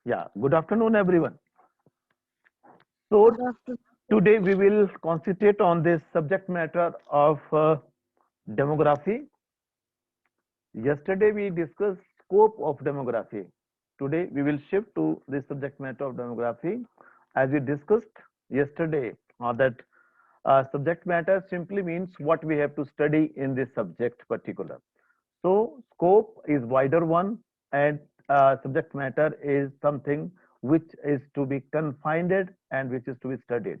Yeah, good afternoon, everyone. So, Good afternoon. today we will concentrate on this subject matter of demography. Yesterday we discussed scope of demography. Today we will shift to the subject matter of demography. As we discussed yesterday, that subject matter simply means what we have to study in this subject particular. So scope is wider one, and subject matter is something which is to be confined and which is to be studied.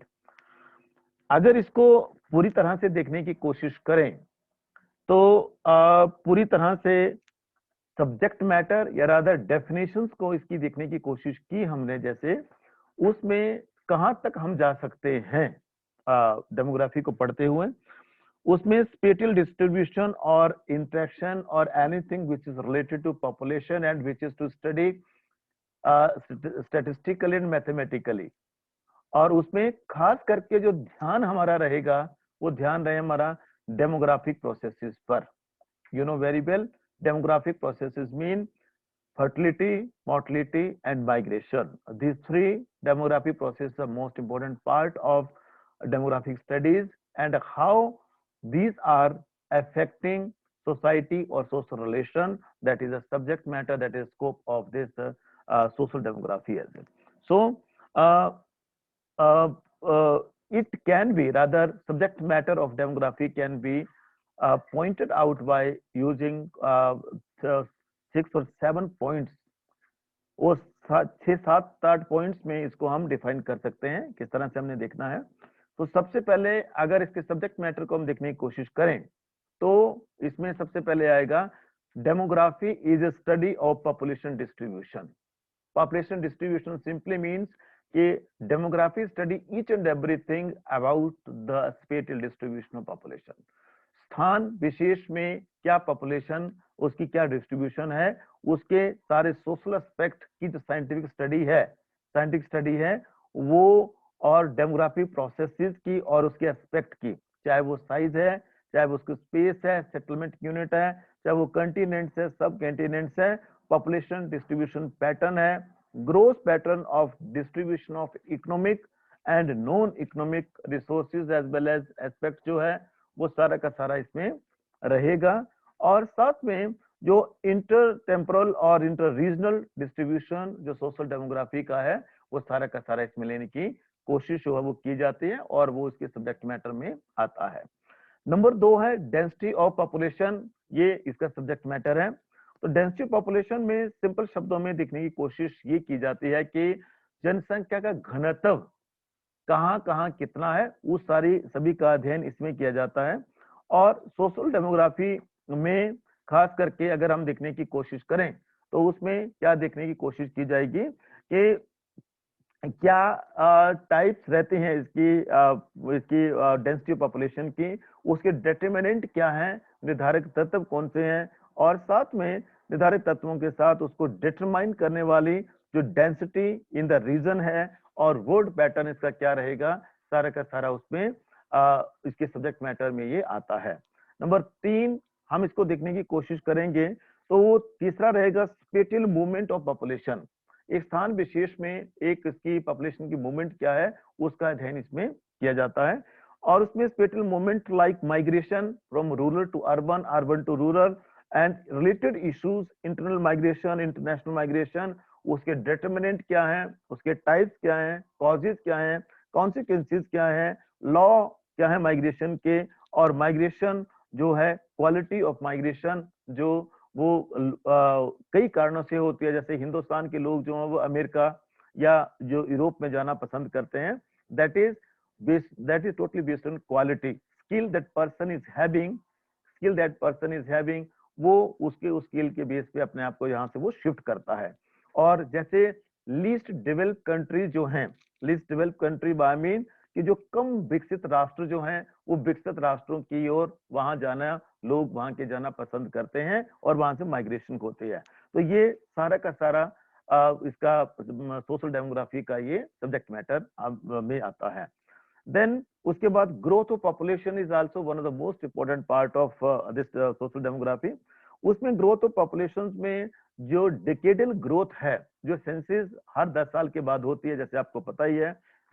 अगर इसको पूरी तरह से देखने की कोशिश करें तो पूरी तरह से सब्जेक्ट मैटर या रादर डेफिनेशंस को इसकी देखने की कोशिश की हमने, जैसे उसमें कहां तक हम जा सकते हैं डेमोग्राफी को पढ़ते हुए, उसमें स्पेटियल डिस्ट्रीब्यूशन और इंटरेक्शन और anything which is related to population and which is to study statistically and mathematically. और उसमें खास करके जो ध्यान हमारा रहेगा वो ध्यान रहे हमारा डेमोग्राफिक प्रोसेसेस पर। You know very well, demographic processes mean fertility, mortality, and migration. These three demographic processes are most important part of demographic studies, and how these are affecting society or social relation, that is a subject matter, that is scope of this social demography as well. So uh, uh, uh, it can be, rather subject matter of demography can be pointed out by using 6 or 7 points। वो 6, 7, 8 points में इसको हम define कर सकते हैं, किस तरह से हमने देखना है। तो सबसे पहले अगर इसके सब्जेक्ट मैटर को हम देखने की कोशिश करें तो इसमें सबसे पहले आएगा demography is a study of population distribution. Population distribution simply means कि demography study each and everything about the spatial distribution of population. स्थान विशेष में क्या पॉपुलेशन, उसकी क्या डिस्ट्रीब्यूशन है, उसके सारे सोशल एस्पेक्ट की जो साइंटिफिक स्टडी है वो, और डेमोग्राफिक प्रोसेसेस की और उसके एस्पेक्ट की, चाहे वो साइज है, चाहे वो उसकी स्पेस है, सेटलमेंट यूनिट है, चाहे वो कंटिनेंट्स है, सब कंटिनेंट्स है, पॉपुलेशन डिस्ट्रीब्यूशन पैटर्न है, growth pattern of distribution of economic and non economic resources as well as aspect जो है वो सारा का सारा इसमें रहेगा। और साथ में जो इंटर टेम्पोरल और इंटर रीजनल डिस्ट्रीब्यूशन जो सोशल डेमोग्राफी का है वो सारा का सारा इसमें लेने की कोशिश जो है वो की जाती है और वो इसके सब्जेक्ट मैटर में आता है। नंबर 2 है डेंसिटी ऑफ पॉपुलेशन, ये इसका सब्जेक्ट मैटर है। तो डेंसिटी ऑफ पॉपुलेशन में सिंपल शब्दों में देखने की कोशिश ये की जाती है कि जनसंख्या का घनत्व कहाँ कहाँ कितना है, उस सारी सभी का अध्ययन इसमें किया जाता है। और सोशल डेमोग्राफी में खास करके अगर हम देखने की कोशिश करें तो उसमें क्या देखने की कोशिश की जाएगी कि क्या टाइप्स रहते हैं इसकी डेंसिटी पॉपुलेशन की, उसके डिटरमिनेंट क्या है, निर्धारक तत्व कौन से हैं, और साथ में निर्धारित तत्वों के साथ उसको डिटरमाइन करने वाली जो डेंसिटी इन द रीजन है और वर्ड पैटर्न इसका क्या रहेगा, सारा का सारा उसमें इसके सब्जेक्ट मैटर में ये आता है। नंबर 3 हम इसको देखने की कोशिश करेंगे तो वो तीसरा रहेगा स्पेटियल मूवमेंट ऑफ पॉपुलेशन। एक स्थान विशेष में एक इसकी पॉपुलेशन की मूवमेंट क्या है उसका अध्ययन इसमें किया जाता है। और उसमें spatial movement like migration from rural to urban, urban to rural, and related issues, internal migration, international migration, उसके डिटरमिनेंट क्या है, उसके टाइप्स क्या हैं, कॉजेज क्या हैं, कॉन्सिक्वेंसेज क्या है, लॉ क्या है माइग्रेशन के, और माइग्रेशन जो है क्वालिटी ऑफ माइग्रेशन जो वो कई कारणों से होती है। जैसे हिंदुस्तान के लोग जो हैं वो अमेरिका या जो यूरोप में जाना पसंद करते हैं, that is totally based on quality, skill that person is having, वो उसके उस स्किल के बेस पे अपने आप को यहाँ से वो शिफ्ट करता है। और जैसे लीस्ट डेवलप कंट्री जो हैं, least develop country bye mean कि जो कम विकसित राष्ट्र जो हैं वो विकसित राष्ट्रों की ओर वहां जाना, लोग वहां के जाना पसंद करते हैं और वहां से माइग्रेशन होती है। तो ये सारा का सारा इसका सोशल डेमोग्राफी का ये सब्जेक्ट मैटर में आता है। देन उसके बाद growth of population is also one of the most important part of this social demography. उसमें ग्रोथ ऑफ पॉपुलेशन में जो डिकेडल ग्रोथ है, जो सेंसेस हर 10 साल के बाद होती है, जैसे आपको पता ही है,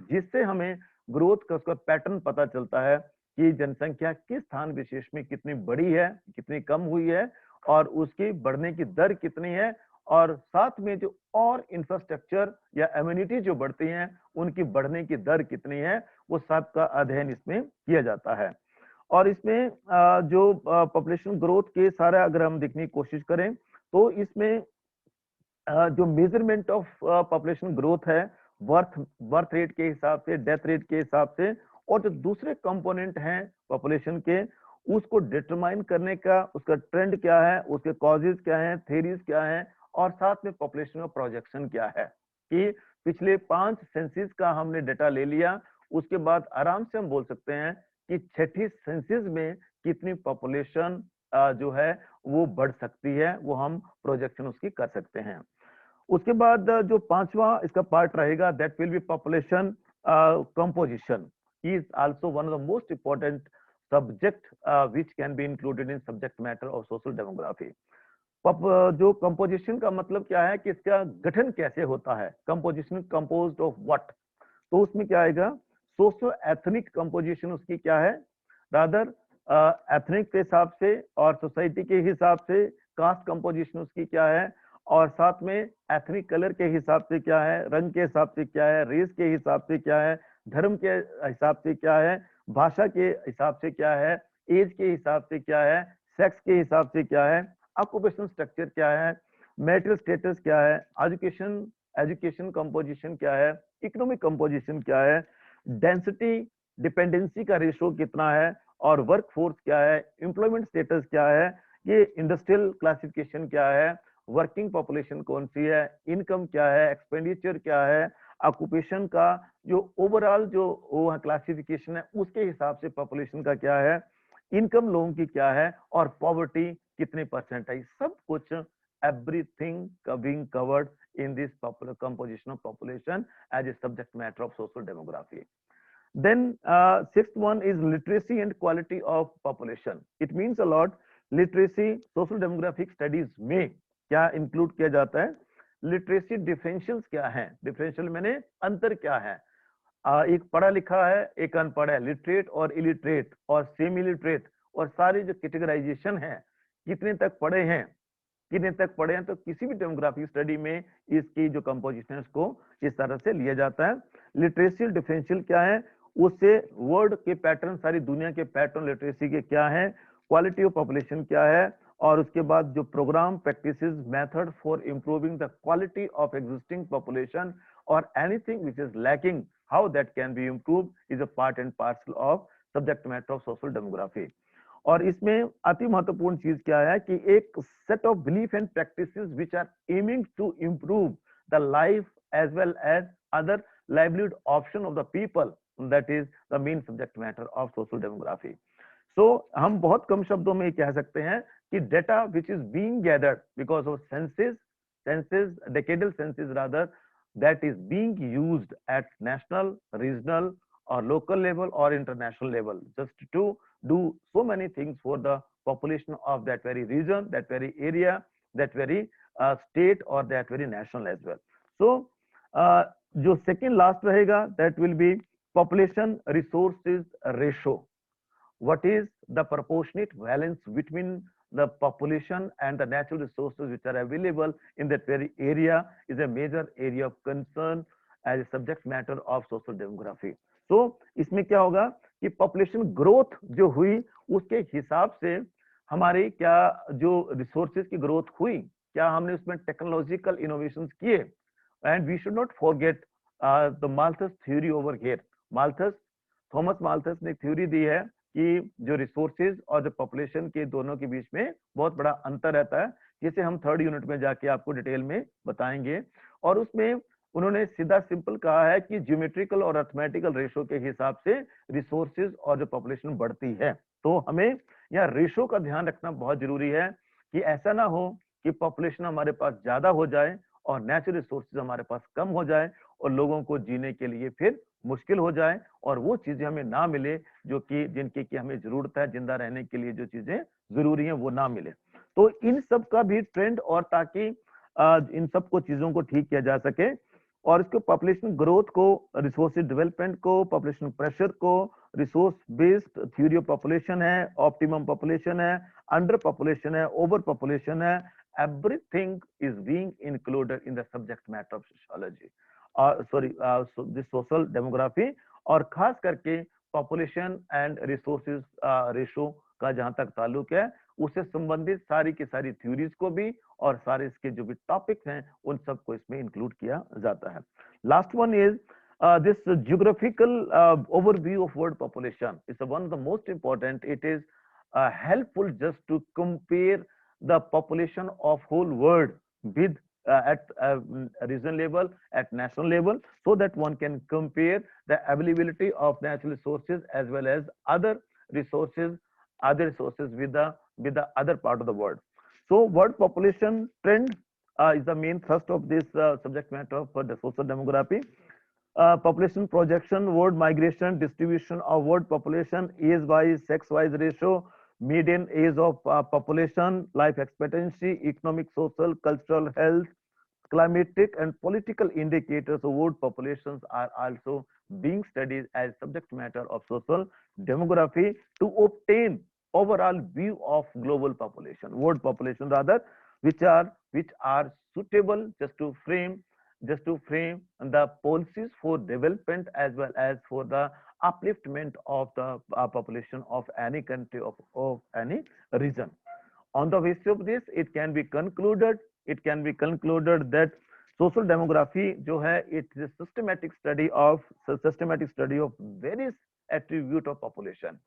जिससे हमें ग्रोथ का उसका पैटर्न पता चलता है कि जनसंख्या किस स्थान विशेष में कितनी बढ़ी है, कितनी कम हुई है, और उसकी बढ़ने की दर कितनी है, और साथ में जो और इंफ्रास्ट्रक्चर या एम्यूनिटी जो बढ़ती हैं उनकी बढ़ने की दर कितनी है, वो सब का अध्ययन इसमें किया जाता है। और इसमें जो पॉपुलेशन ग्रोथ के सारा अगर हम देखने की कोशिश करें तो इसमें जो मेजरमेंट ऑफ पॉपुलेशन ग्रोथ है, बर्थ बर्थ रेट के हिसाब से, डेथ रेट के हिसाब से, और जो दूसरे कंपोनेंट हैं पॉपुलेशन के, उसको डिटरमाइन करने का उसका ट्रेंड क्या है, उसके कॉजेज क्या हैं, थेरीज क्या हैं, और साथ में पॉपुलेशन का प्रोजेक्शन क्या है, कि पिछले 5 सेंसिस का हमने डेटा ले लिया, उसके बाद आराम से हम बोल सकते हैं कि छठी सेंसिस में कितनी पॉपुलेशन जो है वो बढ़ सकती है, वो हम प्रोजेक्शन उसकी कर सकते हैं। उसके बाद जो पांचवा इसका पार्ट रहेगा, that will B population composition is also one of the most important subject which can be included in subject matter of social demography. जो कंपोजिशन का मतलब क्या है कि इसका गठन कैसे होता है, कंपोजिशन कंपोज्ड ऑफ व्हाट, तो उसमें क्या आएगा, सोशो एथनिक कंपोजिशन उसकी क्या है, रादर एथनिक के हिसाब से और सोसाइटी के हिसाब से, कास्ट कंपोजिशन उसकी क्या है, और साथ में एथनिक कलर के हिसाब से क्या है, रंग के हिसाब से क्या है, रेस के हिसाब से क्या है, धर्म के हिसाब से क्या है, भाषा के हिसाब से क्या है, एज के हिसाब से क्या है, सेक्स के हिसाब से क्या है, ऑक्यूपेशनल स्ट्रक्चर क्या है, मैरिटल स्टेटस क्या है, एजुकेशन एजुकेशन कंपोजिशन क्या है, इकोनॉमिक कंपोजिशन क्या है, डेंसिटी डिपेंडेंसी का रेशो कितना है, और वर्क फोर्स क्या है, एम्प्लॉयमेंट स्टेटस क्या है, ये इंडस्ट्रियल क्लासिफिकेशन क्या है, वर्किंग पॉपुलेशन कौन सी है, इनकम क्या है, एक्सपेंडिचर क्या है, ऑक्यूपेशन का जो ओवरऑल जो क्लासिफिकेशन है उसके हिसाब से पॉपुलेशन का क्या है, इनकम लोगों की क्या है, और पॉवर्टी कितने परसेंट है, सब कुछ everything being covered in this composition of population as a subject matter of social demography. Then sixth one is literacy and quality of population. It means a lot. Literacy social demographic studies में क्या include किया जाता है, literacy differentials क्या है, differential मैंने अंतर क्या है, एक पढ़ा लिखा है एक अनपढ़ है, लिटरेट और इलिटरेट और सेमी लिटरेट, और सारी जो कैटेगराइजेशन है, कितने तक पढ़े हैं, कितने तक पढ़े हैं, तो किसी भी डेमोग्राफिक स्टडी में इसकी जो कंपोजिशन है उसको इस तरह से लिया जाता है। लिटरेसी डिफरेंशियल क्या है, उससे वर्ड के पैटर्न, सारी दुनिया के पैटर्न लिटरेसी के क्या है, क्वालिटी ऑफ पॉपुलेशन क्या है, और उसके बाद जो programme practices method for improving the quality of existing population और anything which is lacking, how that can be improve, is a part and parcel of subject matter of social demography. और इसमें अति महत्वपूर्ण चीज क्या है कि एक set of belief and practices which are aiming to improve the life as well as other livelihood option of the people, that is the main subject matter of social demography. So हम बहुत कम शब्दों में कह सकते हैं कि data which is being gathered because of census decadal census rather, that is being used at national, regional or local level or international level, just to do so many things for the population of that very region, that very area, that very state or that very national as well. So जो second last रहेगा, that will be population resources ratio. What is the proportionate balance between the population and the natural resources which are available in that very area is a major area of concern as a subject matter of social demography. So इसमें क्या होगा कि population growth जो हुई उसके हिसाब से हमारी क्या जो resources की growth हुई, क्या हमने उसमें technological innovations किए, and we should not forget the Malthus theory over here. Malthus, Thomas Malthus ने एक थ्योरी दी है कि जो रिसोर्सेज और जो पॉपुलेशन के दोनों के बीच में बहुत बड़ा अंतर रहता है, जिसे हम थर्ड यूनिट में जाके आपको डिटेल में बताएंगे। और उसमें उन्होंने सीधा सिंपल कहा है कि ज्योमेट्रिकल और अर्थमेटिकल रेशो के हिसाब से रिसोर्सेज और जो पॉपुलेशन बढ़ती है। तो हमें यहाँ रेशो का ध्यान रखना बहुत जरूरी है कि ऐसा ना हो कि पॉपुलेशन हमारे पास ज्यादा हो जाए और नेचुरल रिसोर्सेज हमारे पास कम हो जाए और लोगों को जीने के लिए फिर मुश्किल हो जाए और वो चीजें हमें ना मिले जो कि जिनकी की हमें जरूरत है, जिंदा रहने के लिए जो चीजें जरूरी हैं वो ना मिले। तो इन सब का भी ट्रेंड, और ताकि इन सबको चीजों को ठीक किया जा सके, और इसको पॉपुलेशन ग्रोथ को, रिसोर्स डेवलपमेंट को, पॉपुलेशन प्रेशर को, resource based theory of population है, ऑप्टिमम पॉपुलेशन है, अंडर पॉपुलेशन है, ओवर पॉपुलेशन है, everything is being included in the subject matter of sociology, this social demography। और खास करके पॉपुलेशन एंड रिसोर्सेज रेशो का जहां तक ताल्लुक है, उससे संबंधित सारी की सारी थ्योरीज को भी और सारे इसके जो भी टॉपिक्स हैं उन सबको इसमें इंक्लूड किया जाता है। Last one is this geographical overview of world population is one of the most important. It is helpful just to compare the population of whole world with at regional level, at national level, so that one can compare the availability of natural resources as well as other resources with the other part of the world. So world population trend is the main thrust of this subject matter for the social demography. Population projection, world migration, distribution of world population, age-wise, sex-wise ratio, median age of population, life expectancy, economic, social, cultural, health, climatic and political indicators of world populations are also being studied as subject matter of social demography to obtain overall view of global population, world population rather, which are suitable just to frame the policies for development as well as for the upliftment of the population of any country, of any region. On the basis of this, it can be concluded that social demography जो है, it is a systematic study of various attribute of population,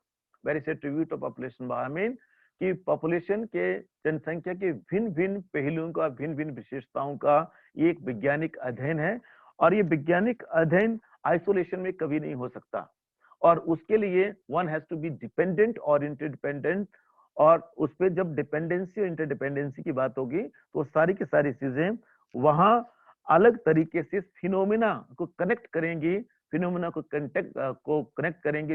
I mean कि population के, जनसंख्या के भिन्न भिन्न पहलुओं का, भिन्न भिन्न विशेषताओं का एक वैज्ञानिक अध्ययन है, और ये वैज्ञानिक अध्ययन आइसोलेशन में कभी नहीं हो सकता, और उसके लिए one has to be dependent और इंटरडिपेंडेंट, और उस पर जब डिपेंडेंसी और इंटरडिपेंडेंसी की बात होगी तो सारी की सारी चीजें वहां अलग तरीके से फिनोमिना को कनेक्ट करेंगी,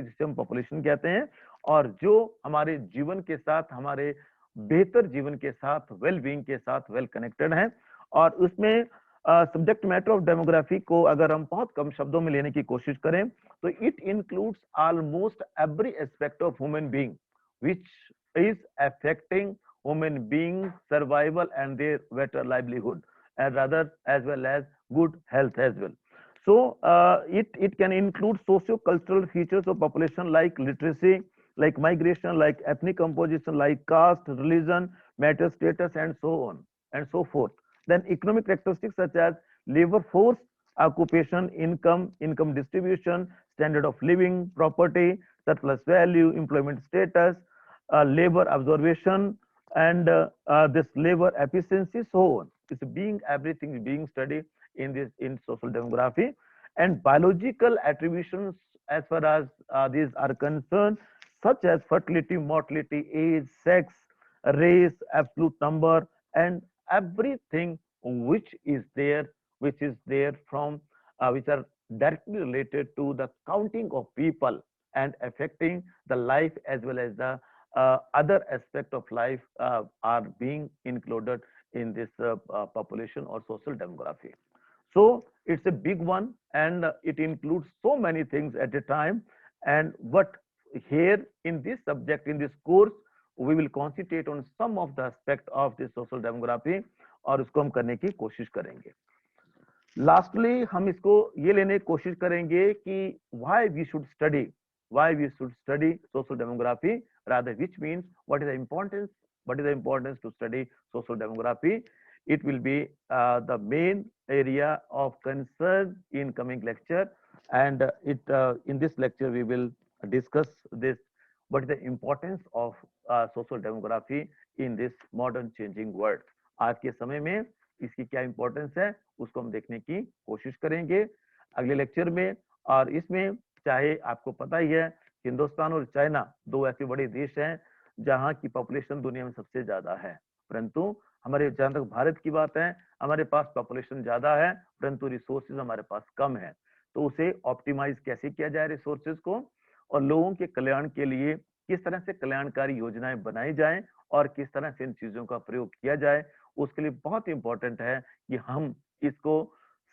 जिसे हम पॉपुलेशन कहते हैं, और जो हमारे जीवन के साथ, हमारे बेहतर जीवन के साथ, वेल बीइंग के साथ वेल कनेक्टेड है। और उसमें सब्जेक्ट मैटर ऑफ डेमोग्राफी को अगर हम बहुत कम शब्दों में लेने की कोशिश करें तो it includes almost every aspect of human being which is affecting human beings survival and their better livelihood, and rather as well as good health as well. So it can include socio-cultural features of population like literacy, like migration, like ethnic composition, like caste, religion, marital status, and so on and so forth. Then economic characteristics such as labor force, occupation, income distribution, standard of living, property, surplus value, employment status, labor observation, and this labor efficiency, so on. It's everything is being studied in social demography. And biological attributions as far as these are concerned, such as fertility, mortality, age, sex, race, absolute number, and everything which is there from which are directly related to the counting of people and affecting the life as well as the other aspect of life are being included in this population or social demography. So it's a big one, and it includes so many things at a time. And what here in this subject, in this course, we will concentrate on some of the aspect of this social demography, और उसको हम करने की कोशिश करेंगे। Lastly, हम इसको ये लेने की कोशिश करेंगे कि why we should study social demography, rather, which means what is the importance to study social demography. It will be the main area of concern in coming lecture, and in this lecture we will discuss this, what is the importance of social demography in this modern changing world. आज के समय में इसकी क्या importance है उसको हम देखने की कोशिश करेंगे अगले लेक्चर में। और इसमें चाहे आपको पता ही है, हिंदुस्तान और चाइना दो ऐसे बड़े देश हैं जहां की पॉपुलेशन दुनिया में सबसे ज्यादा है, परंतु हमारे, जहां तक भारत की बात है, हमारे पास पॉपुलेशन ज्यादा है परंतु रिसोर्सेज हमारे पास कम है। तो उसे ऑप्टिमाइज कैसे किया जाए रिसोर्सेज को, और लोगों के कल्याण के लिए किस तरह से कल्याणकारी योजनाएं बनाई जाएं और किस तरह से इन चीजों का प्रयोग किया जाए, उसके लिए बहुत इंपॉर्टेंट है कि हम इसको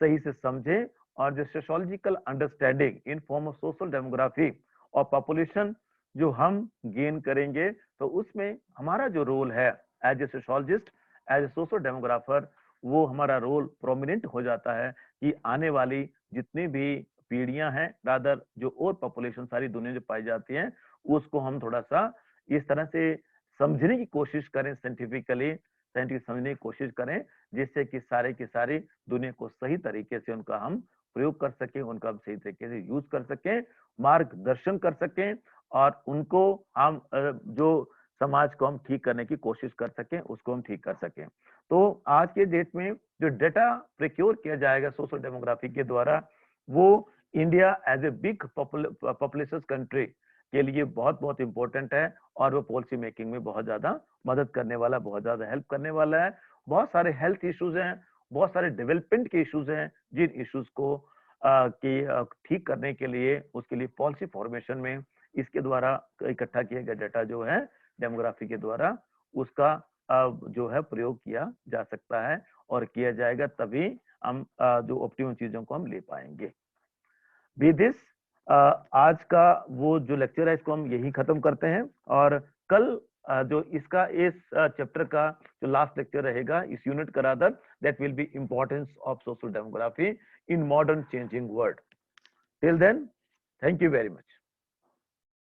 सही से समझें और जो sociological understanding in form of social demography और पॉपुलेशन जो हम गेन करेंगे, तो उसमें हमारा जो रोल है as a sociologist, as a social demographer, वो हमारा रोल प्रोमिनेंट हो जाता है कि आने वाली जितनी भी पीढ़ियां हैं, रादर जो और पॉपुलेशन सारी दुनिया में पाई जाती है, उसको हम थोड़ा सा इस तरह से समझने की कोशिश करें, साइंटिफिक समझने की कोशिश करें, जिससे कि सारे की सारी दुनिया को सही तरीके से उनका हम प्रयोग कर सकें, उनका हम सही तरीके से यूज कर सकें, मार्गदर्शन कर सकें, और उनको हम जो समाज को हम ठीक करने की कोशिश कर सकें, उसको हम ठीक कर सकें। तो आज के डेट में जो डेटा प्रिक्योर किया जाएगा सोशल डेमोग्राफी के द्वारा, वो India as a big population country के लिए बहुत बहुत इंपॉर्टेंट है, और वो पॉलिसी मेकिंग में बहुत ज्यादा मदद करने वाला, बहुत ज्यादा हेल्प करने वाला है। बहुत सारे हेल्थ इश्यूज हैं, बहुत सारे डेवलपमेंट के इश्यूज हैं, जिन इश्यूज को ठीक करने के लिए, उसके लिए पॉलिसी फॉर्मेशन में इसके द्वारा इकट्ठा किया गया डेटा जो है डेमोग्राफी के द्वारा, उसका जो है प्रयोग किया जा सकता है और किया जाएगा, तभी हम जो ऑप्टिमम चीजों को हम ले पाएंगे। विद दिस आज का वो जो लेक्चर है इसको हम यही खत्म करते हैं, और कल जो इसका इस चैप्टर का जो लास्ट लेक्चर रहेगा इस यूनिट का, rather that will be importance of social demography in modern changing world. Till then, thank you very much.